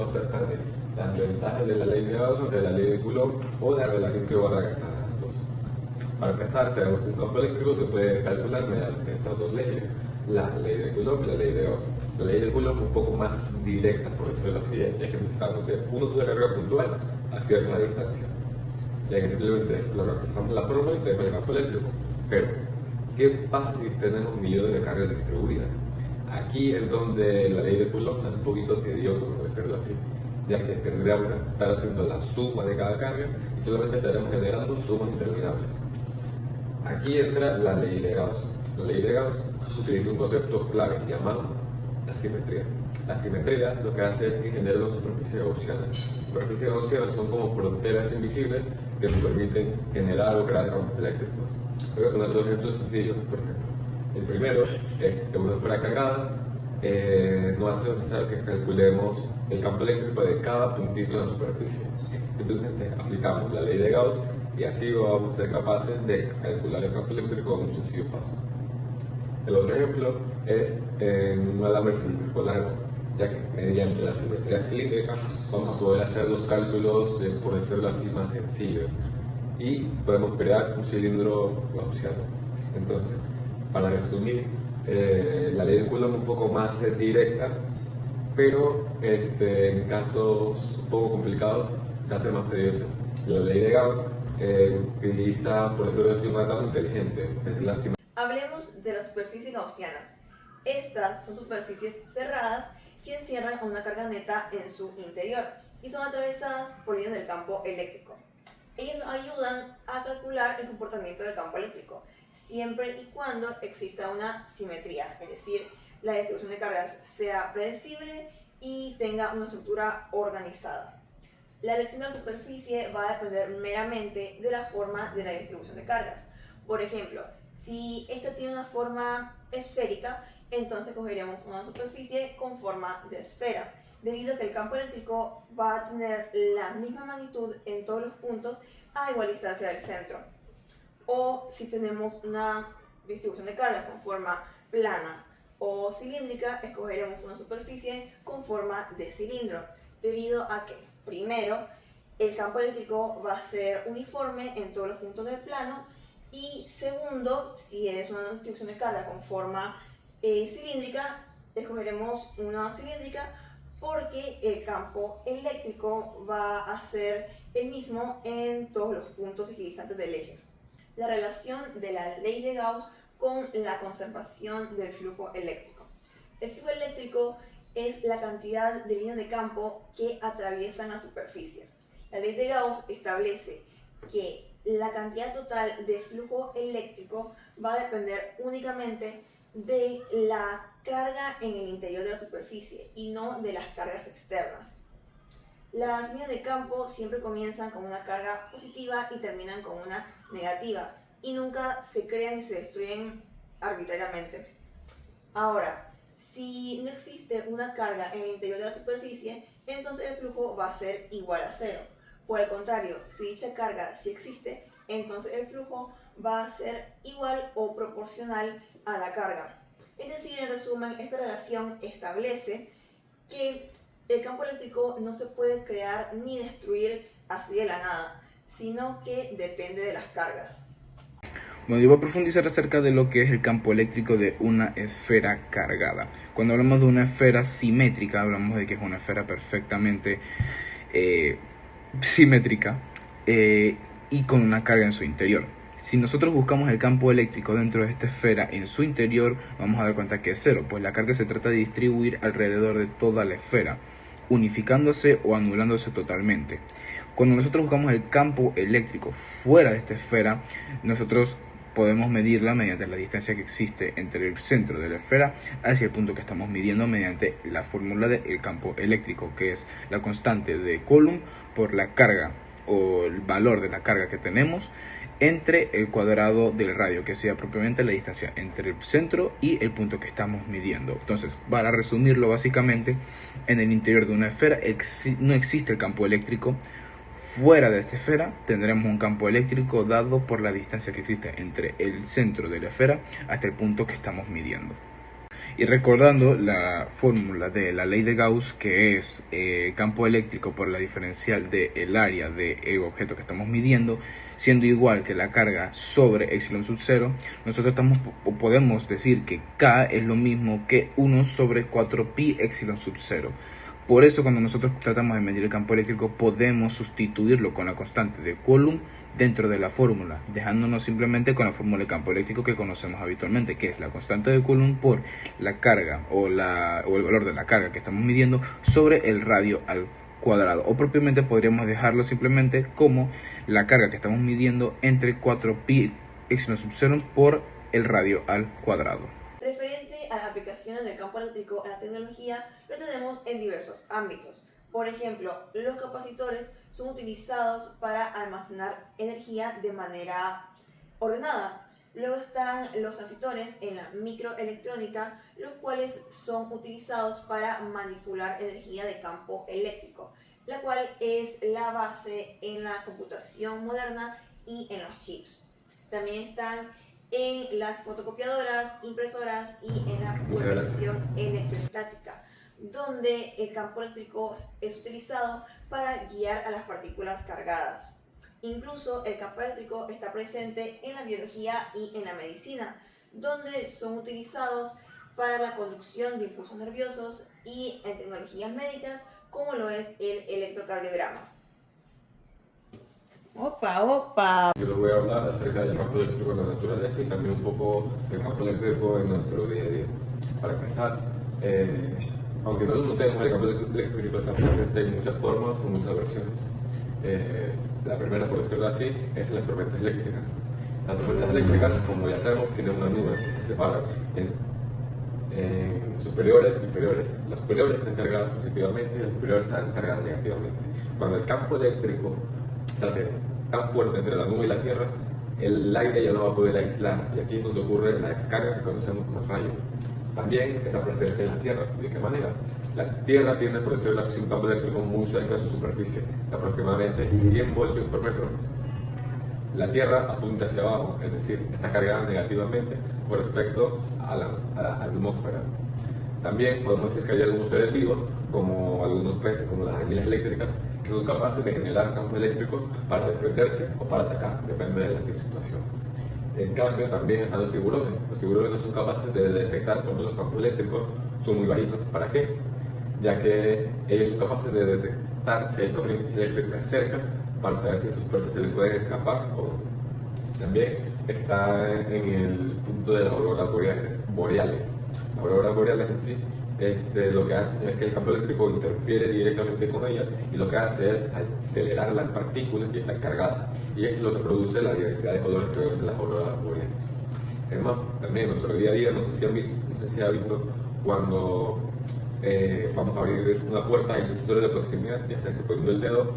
hablemos acerca de las ventajas de la ley de Gauss sobre la ley de Coulomb o la relación que guardan estas dos. Para empezar, sabemos que un campo eléctrico se puede calcular mediante estas dos leyes, la ley de Coulomb y la ley de Gauss. La ley de Coulomb es un poco más directa, por decirlo así, ya que necesitamos de un uso de carga puntual a cierta distancia, ya que simplemente lo reemplazamos la fórmula y tenemos el campo eléctrico. Pero, ¿qué pasa si tenemos millones de cargas distribuidas? Aquí es donde la ley de Coulomb se hace un poquito tedioso, por decirlo así, ya que tendríamos que estar haciendo la suma de cada carga y solamente estaremos generando sumas interminables. Aquí entra la ley de Gauss. La ley de Gauss utiliza un concepto clave llamado la simetría. La simetría lo que hace es que genera una superficie gaussiana. Las superficies gaussianas son como fronteras invisibles que nos permiten generar o crear campos eléctricos. Voy a poner dos ejemplos sencillos, por ejemplo. El primero es que una esfera cargada no hace necesario que calculemos el campo eléctrico de cada puntito de la superficie. Simplemente aplicamos la ley de Gauss y así vamos a ser capaces de calcular el campo eléctrico con un sencillo paso. El otro ejemplo es en un alambre cilíndrico largo, ya que mediante la simetría cilíndrica vamos a poder hacer los cálculos, por decirlo así, más sencillos y podemos crear un cilindro gaussiano. Entonces, para resumir, la ley de Coulomb es un poco más directa, pero en casos un poco complicados se hace más tedioso. La ley de Gauss utiliza, por decirlo así, un atajo inteligente. Es la Hablemos de las superficies gaussianas. Estas son superficies cerradas que encierran una carga neta en su interior y son atravesadas por líneas del campo eléctrico. Ellas nos ayudan a calcular el comportamiento del campo eléctrico, siempre y cuando exista una simetría, es decir, la distribución de cargas sea predecible y tenga una estructura organizada. La elección de la superficie va a depender meramente de la forma de la distribución de cargas. Por ejemplo, si esta tiene una forma esférica, entonces cogeremos una superficie con forma de esfera, debido a que el campo eléctrico va a tener la misma magnitud en todos los puntos a igual distancia del centro. O si tenemos una distribución de cargas con forma plana o cilíndrica, escogeremos una superficie con forma de cilindro, debido a que, primero, el campo eléctrico va a ser uniforme en todos los puntos del plano y segundo, si es una distribución de carga con forma cilíndrica, escogeremos una cilíndrica porque el campo eléctrico va a ser el mismo en todos los puntos equidistantes del eje. La relación de la ley de Gauss con la conservación del flujo eléctrico. El flujo eléctrico es la cantidad de líneas de campo que atraviesan la superficie. La ley de Gauss establece que la cantidad total de flujo eléctrico va a depender únicamente de la carga en el interior de la superficie y no de las cargas externas. Las líneas de campo siempre comienzan con una carga positiva y terminan con una negativa y nunca se crean y se destruyen arbitrariamente. Ahora, si no existe una carga en el interior de la superficie, entonces el flujo va a ser igual a cero. Por el contrario, si dicha carga sí existe, entonces el flujo va a ser igual o proporcional a la carga. Es decir, en resumen, esta relación establece que el campo eléctrico no se puede crear ni destruir así de la nada, sino que depende de las cargas. Bueno, yo voy a profundizar acerca de lo que es el campo eléctrico de una esfera cargada. Cuando hablamos de una esfera simétrica, hablamos de que es una esfera perfectamente simétrica y con una carga en su interior. Si nosotros buscamos el campo eléctrico dentro de esta esfera en su interior, vamos a dar cuenta que es cero, pues la carga se trata de distribuir alrededor de toda la esfera, unificándose o anulándose totalmente. Cuando nosotros buscamos el campo eléctrico fuera de esta esfera, nosotros podemos medirla mediante la distancia que existe entre el centro de la esfera hacia el punto que estamos midiendo mediante la fórmula del campo eléctrico, que es la constante de Coulomb por la carga o el valor de la carga que tenemos entre el cuadrado del radio, que sea propiamente la distancia entre el centro y el punto que estamos midiendo. Entonces, para resumirlo básicamente, en el interior de una esfera no existe el campo eléctrico. Fuera de esta esfera tendremos un campo eléctrico dado por la distancia que existe entre el centro de la esfera hasta el punto que estamos midiendo. Y recordando la fórmula de la ley de Gauss, que es campo eléctrico por la diferencial del área del objeto que estamos midiendo, siendo igual que la carga sobre epsilon sub 0, nosotros podemos decir que K es lo mismo que 1 sobre 4pi epsilon sub 0. Por eso cuando nosotros tratamos de medir el campo eléctrico podemos sustituirlo con la constante de Coulomb dentro de la fórmula, dejándonos simplemente con la fórmula de campo eléctrico que conocemos habitualmente, que es la constante de Coulomb por la carga o el valor de la carga que estamos midiendo sobre el radio al cuadrado, o propiamente podríamos dejarlo simplemente como la carga que estamos midiendo entre 4pi epsilon sub 0 por el radio al cuadrado. Referente a las aplicaciones del campo eléctrico en la tecnología, lo tenemos en diversos ámbitos. Por ejemplo, los capacitores son utilizados para almacenar energía de manera ordenada. Luego están los transistores en la microelectrónica, los cuales son utilizados para manipular energía de campo eléctrico, la cual es la base en la computación moderna y en los chips. También están en las fotocopiadoras, impresoras y en la purificación electrostática, donde el campo eléctrico es utilizado para guiar a las partículas cargadas. Incluso el campo eléctrico está presente en la biología y en la medicina, donde son utilizados para la conducción de impulsos nerviosos y en tecnologías médicas, como lo es el electrocardiograma. ¡Opa! Yo les voy a hablar acerca del campo eléctrico en la naturaleza y también un poco del campo eléctrico en nuestro día a día. Para empezar, aunque no lo notemos, el campo eléctrico está presente en muchas formas o muchas versiones. La primera, por decirlo así, es las tormentas eléctricas. Las tormentas eléctricas, como ya sabemos, tienen una nube que se separa en superiores e inferiores. Las superiores están cargadas positivamente y las inferiores están cargadas negativamente. Cuando el campo eléctrico se hace tan fuerte entre la nube y la tierra, el aire ya no va a poder aislar, y aquí es donde ocurre la descarga que conocemos como rayo. También está presente en la tierra. ¿De qué manera? La tierra tiene, por decirlo así, un campo eléctrico muy cerca de su superficie, aproximadamente 100 voltios por metro. La tierra apunta hacia abajo, es decir, está cargada negativamente con respecto a la atmósfera. También podemos decir que hay algunos seres vivos, como algunos peces, como las anguilas eléctricas, que son capaces de generar campos eléctricos para defenderse o para atacar, depende de la situación. En cambio, también están los tiburones. Los tiburones no son capaces de detectar cuando los campos eléctricos son muy bajitos. ¿Para qué? Ya que ellos son capaces de detectar si hay corrientes eléctricas cerca para saber si sus presas se les pueden escapar o no. También está en el punto de las auroras boreales. Las auroras boreales en sí, lo que hace es que el campo eléctrico interfiere directamente con ellas y lo que hace es acelerar las partículas que están cargadas, y es lo que produce la diversidad de colores que vemos en las auroras boreales. Es más, también en nuestro día a día, no sé si ha visto cuando vamos a abrir una puerta y hay sensores de proximidad, ya sea que poniendo el dedo,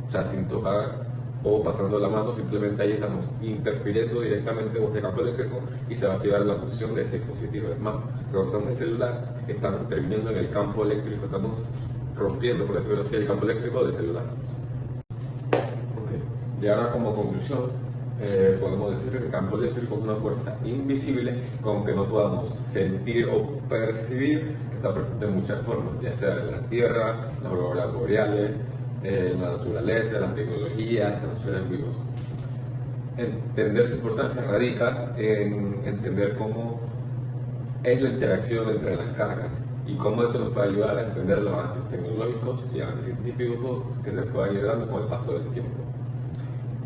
o sea, sin tocar o pasando la mano, simplemente ahí estamos interfiriendo directamente con ese campo eléctrico y se va a activar la función de ese dispositivo. Es más, si usamos el celular, estamos interviniendo en el campo eléctrico, estamos rompiendo, por decirlo así, el campo eléctrico del celular. Y ahora, como conclusión, podemos decir que el campo eléctrico es una fuerza invisible que, aunque no podamos sentir o percibir, está presente en muchas formas, ya sea en la Tierra, las auroras boreales, la naturaleza, las tecnologías, los seres vivos. Entender su importancia radica en entender cómo es la interacción entre las cargas y cómo esto nos puede ayudar a entender los avances tecnológicos y avances científicos que se puedan ir dando con el paso del tiempo.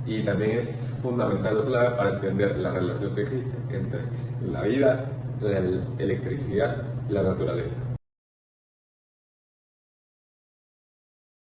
Y también es fundamental o clave para entender la relación que existe entre la vida, la electricidad y la naturaleza.